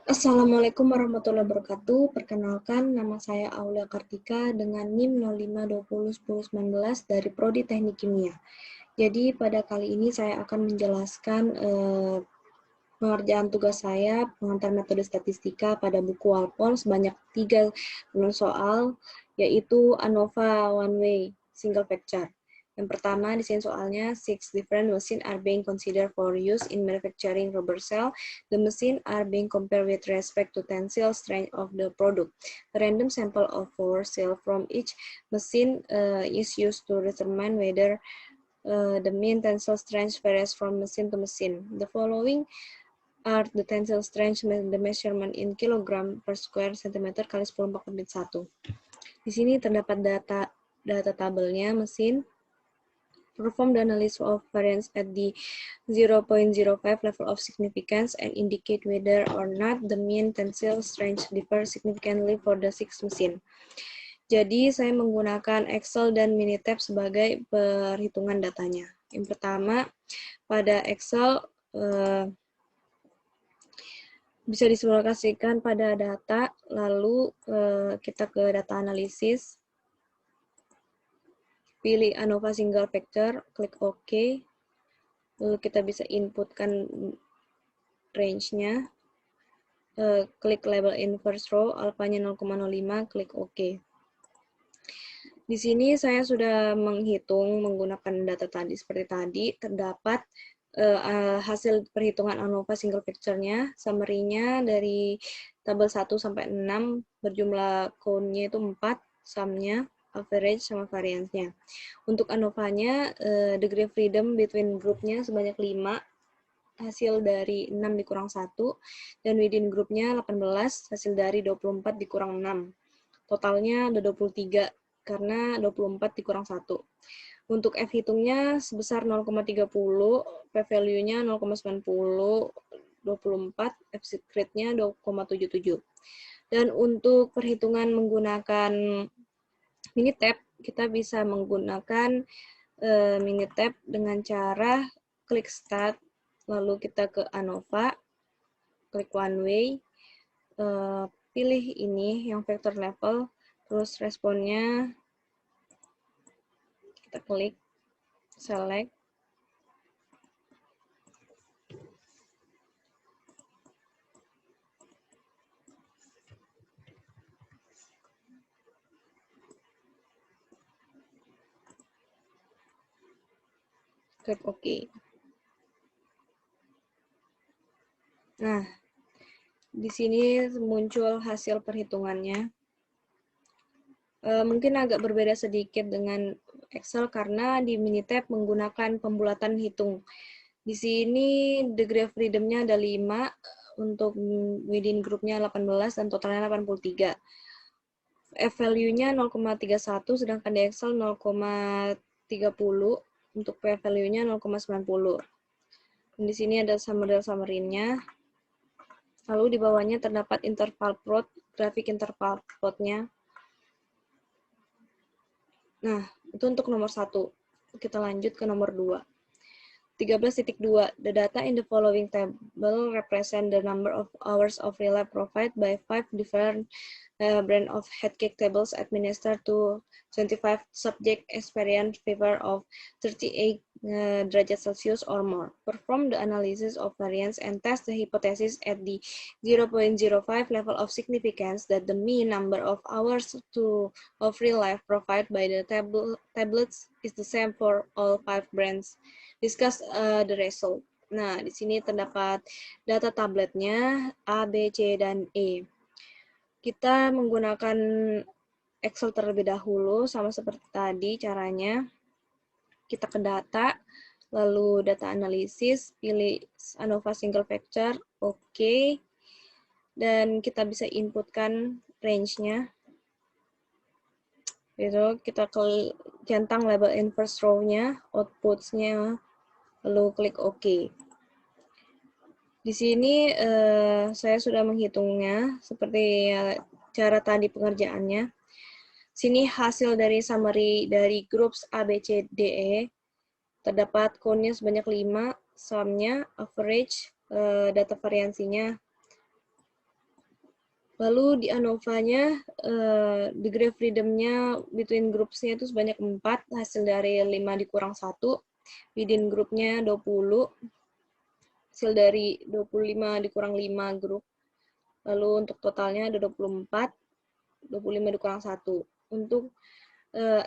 Assalamualaikum warahmatullahi wabarakatuh. Perkenalkan, nama saya Aulia Kartika dengan NIM 05201019 dari Prodi Teknik Kimia. Jadi pada kali ini saya akan menjelaskan pengerjaan tugas saya, pengantar metode statistika pada buku Walpol sebanyak 3 soal, yaitu ANOVA One Way Single Factor. Yang pertama, di sini soalnya, 6 different machines are being considered for use in manufacturing rubber cell. The machines are being compared with respect to tensile strength of the product. A random sample of 4 cells from each machine is used to determine whether the mean tensile strength varies from machine to machine. The following are the tensile strength, the measurement in kilogram per square centimeter kali 10⁻⁻1. Di sini terdapat data tabelnya mesin. Perform the analysis of variance at the 0.05 level of significance and indicate whether or not the mean tensile strength differs significantly for the 6 machine. Jadi saya menggunakan Excel dan Minitab sebagai perhitungan datanya. Yang pertama, pada Excel bisa disimulasikan pada data, lalu kita ke data analisis. Pilih ANOVA Single Factor, klik OK. Lalu kita bisa inputkan range-nya. Klik label inverse row, alfanya 0,05, klik OK. Di sini saya sudah menghitung menggunakan data tadi seperti tadi. Terdapat hasil perhitungan ANOVA Single Factor-nya, summary-nya dari tabel 1 sampai 6, berjumlah cone-nya itu 4, sum-nya, average sama variance-nya. Untuk ANOVA-nya, degree freedom between group-nya sebanyak 5, hasil dari 6 dikurang 1, dan within group-nya 18, hasil dari 24 dikurang 6. Totalnya ada 23, karena 24 dikurang 1. Untuk F hitungnya sebesar 0,30, P-value-nya 0,90, 24, F secret-nya 2,77. Dan untuk perhitungan menggunakan Minitab, kita bisa menggunakan Minitab dengan cara klik Start, lalu kita ke ANOVA, klik One Way, pilih ini yang vector level, terus responnya kita klik, select, klik OK. Nah, di sini muncul hasil perhitungannya. Mungkin agak berbeda sedikit dengan Excel karena di Minitab menggunakan pembulatan hitung. Di sini degree of freedom-nya ada 5, untuk within group-nya 18, dan totalnya 83. F-value-nya 0,31, sedangkan di Excel 0,30, untuk P-value-nya 0,90. Dan di sini ada summary-nya. Lalu di bawahnya terdapat interval plot, grafik interval plot-nya. Nah, itu untuk nomor 1. Kita lanjut ke nomor 2. 13.2. The data in the following table represent the number of hours of relay provided by 5 different brand of head cake tables administered to 25 subject experience fever of 38 derajat Celsius or more. Perform the analysis of variance and test the hypothesis at the 0.05 level of significance that the mean number of hours of real life provided by the tablets is the same for all 5 brands. Discuss the result. Nah, di sini terdapat data tabletnya A, B, C, dan E. Kita menggunakan Excel terlebih dahulu, sama seperti tadi caranya. Kita ke data, lalu data analisis, pilih ANOVA Single Factor, OK. Dan kita bisa inputkan range-nya. Gitu, kita centang label inverse row-nya, outputs-nya, lalu klik OK. Di sini saya sudah menghitungnya seperti cara tadi pengerjaannya. Sini hasil dari summary dari groups A, B, C, D, E. Terdapat cone-nya sebanyak 5, sum-nya, average, data variansinya. Lalu di ANOVA-nya, degree of freedom-nya between groups-nya itu sebanyak 4, hasil dari 5 dikurang 1. Within group-nya 20, hasil dari 25 dikurang 5 grup. Lalu untuk totalnya ada 24, 25 dikurang 1. Untuk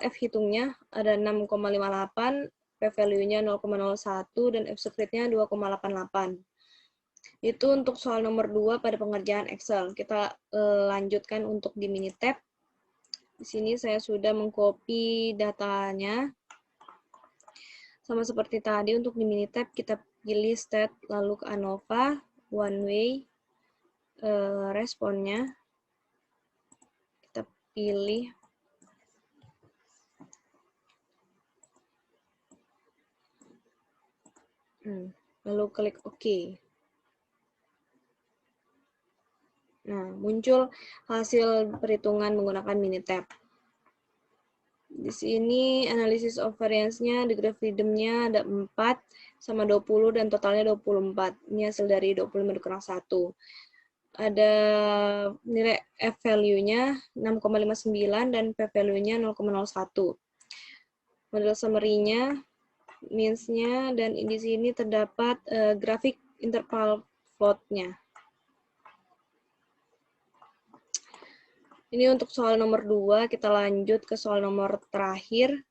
F hitungnya ada 6,58, P-value-nya 0,01, dan F-secret-nya 2,88. Itu untuk soal nomor 2 pada pengerjaan Excel. Kita lanjutkan untuk di Minitab. Di sini saya sudah mengcopy datanya. Sama seperti tadi, untuk di Minitab kita pilih stat, lalu ke ANOVA, one way, responnya. Kita pilih. Lalu klik OK. Nah, muncul hasil perhitungan menggunakan Minitab. Di sini analisis of variance-nya, degree of freedom-nya ada 4 sama 20 dan totalnya 24. Ini hasil dari 25 dikurang 1. Ada nilai F value-nya 6,59 dan P value-nya 0,01. Model summary-nya, means-nya, dan di sini terdapat grafik interval plot-nya. Ini untuk soal nomor 2, kita lanjut ke soal nomor terakhir.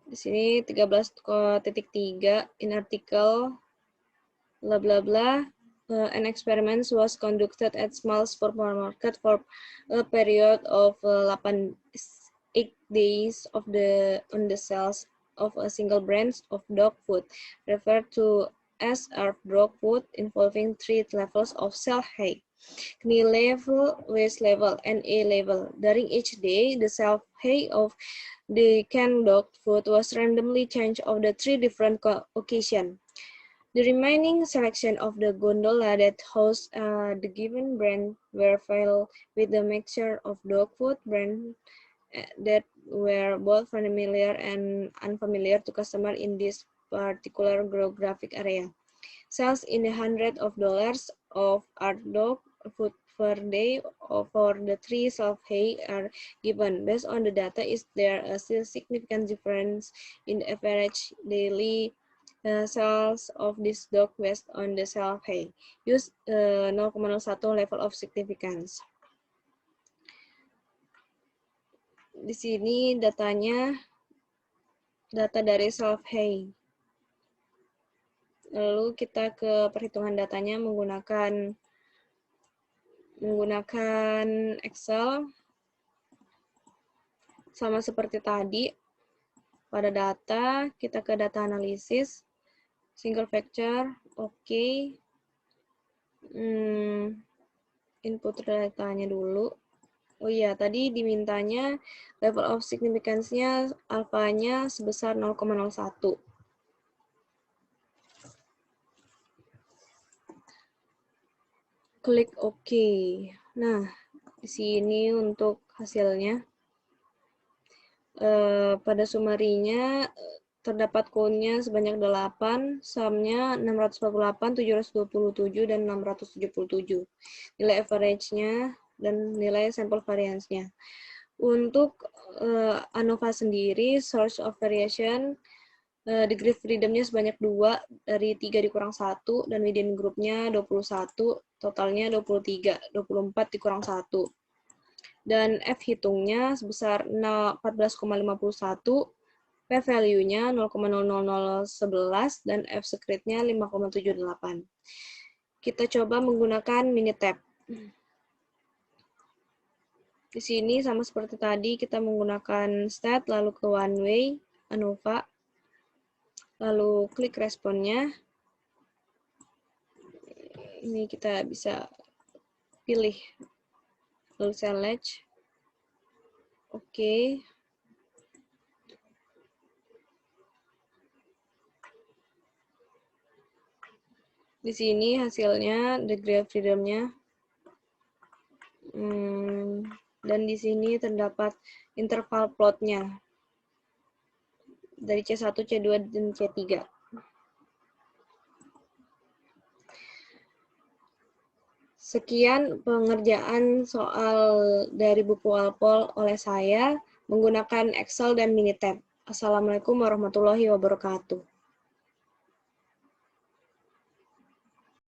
Di sini 13.3, in article, bla bla bla, an experiment was conducted at small supermarket for a period of 8 days on the sales of a single brand of dog food, referred to as ARF dog food, involving 3 levels of sell hay. Knee level, waist level, and A level. During each day, the sell-hay of the canned dog food was randomly changed on the 3 different occasions. The remaining selection of the gondola that housed the given brand were filled with the mixture of dog food brands that were both familiar and unfamiliar to customers in this particular geographic area. Sales in the hundreds of dollars of ARF dog food per day for the 3 sell-hay are given. Based on the data, is there a significant difference in the average daily sales of this dog based on the sell-hay? Use 0,01 level of significance. Di sini datanya, data dari sell-hay. Lalu kita ke perhitungan datanya menggunakan Excel. Sama seperti tadi, pada data, kita ke data analisis, single factor, oke. Input datanya dulu. Oh iya, tadi dimintanya level of significance-nya alfanya sebesar 0,01. Klik OK. Nah, di sini untuk hasilnya. Pada summary-nya terdapat cone-nya sebanyak 8, sum-nya 648, 727, dan 677. Nilai average-nya dan nilai sample variance-nya. Untuk ANOVA sendiri, source of variation, degree freedom-nya sebanyak 2, dari 3 dikurang 1, dan within group-nya 21, totalnya 23, 24 dikurang 1. Dan F hitungnya sebesar 14,51, P value-nya 0,00011, dan F secret-nya 5,78. Kita coba menggunakan Minitab. Di sini sama seperti tadi, kita menggunakan stat, lalu ke one way, ANOVA, lalu klik responnya. Ini kita bisa pilih, lalu select, oke. Di sini hasilnya, degree of freedom-nya. Dan di sini terdapat interval plot-nya. Dari C1, C2, dan C3. Sekian pengerjaan soal dari buku Walpole oleh saya menggunakan Excel dan Minitab. Assalamualaikum warahmatullahi wabarakatuh.